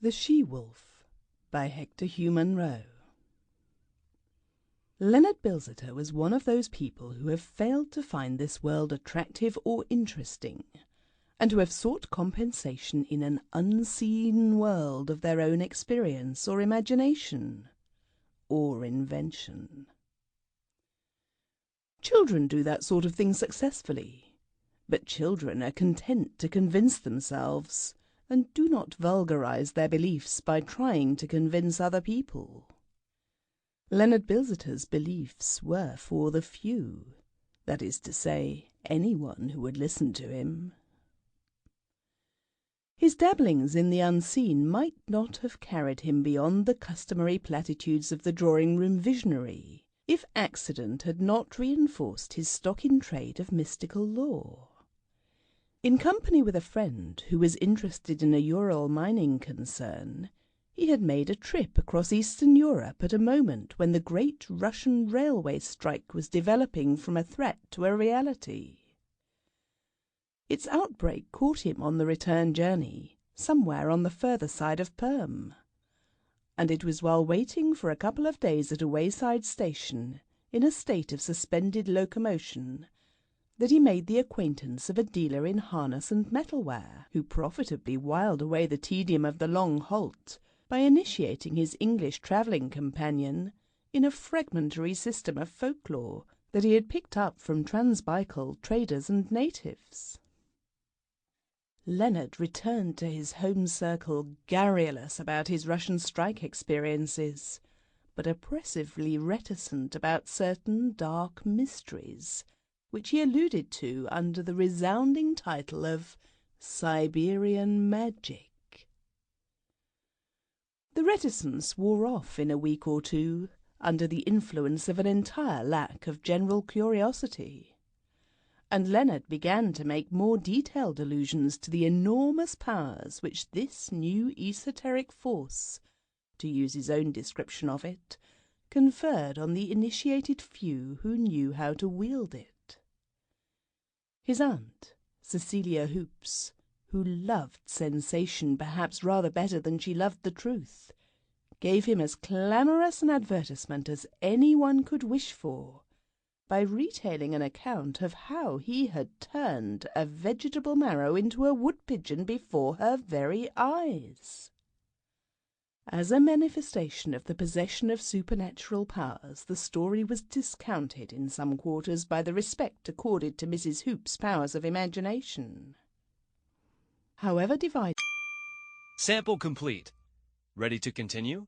The She-Wolf by Hector Hugh Munro. Leonard Bilsiter was one of those people who have failed to find this world attractive or interesting, and who have sought compensation in an unseen world of their own experience or imagination, or invention. Children do that sort of thing successfully, but children are content to convince themselves and do not vulgarize their beliefs by trying to convince other people. Leonard Bilsiter's beliefs were for the few, that is to say, anyone who would listen to him. His dabblings in the unseen might not have carried him beyond the customary platitudes of the drawing-room visionary, if accident had not reinforced his stock-in-trade of mystical lore. In company with a friend who was interested in a Ural mining concern, he had made a trip across Eastern Europe at a moment when the great Russian railway strike was developing from a threat to a reality. Its outbreak caught him on the return journey, somewhere on the further side of Perm, and it was while waiting for a couple of days at a wayside station, in a state of suspended locomotion, that he made the acquaintance of a dealer in harness and metalware, who profitably whiled away the tedium of the long halt by initiating his English travelling companion in a fragmentary system of folklore that he had picked up from Transbaikal traders and natives. Leonard returned to his home circle garrulous about his Russian strike experiences, but oppressively reticent about certain dark mysteries which he alluded to under the resounding title of Siberian magic. The reticence wore off in a week or two, under the influence of an entire lack of general curiosity, and Leonard began to make more detailed allusions to the enormous powers which this new esoteric force, to use his own description of it, conferred on the initiated few who knew how to wield it. His aunt, Cecilia Hoops, who loved sensation perhaps rather better than she loved the truth, gave him as clamorous an advertisement as anyone could wish for, by retailing an account of how he had turned a vegetable marrow into a wood-pigeon before her very eyes. As a manifestation of the possession of supernatural powers, the story was discounted in some quarters by the respect accorded to Mrs. Hoop's powers of imagination. However divided... Sample complete. Ready to continue?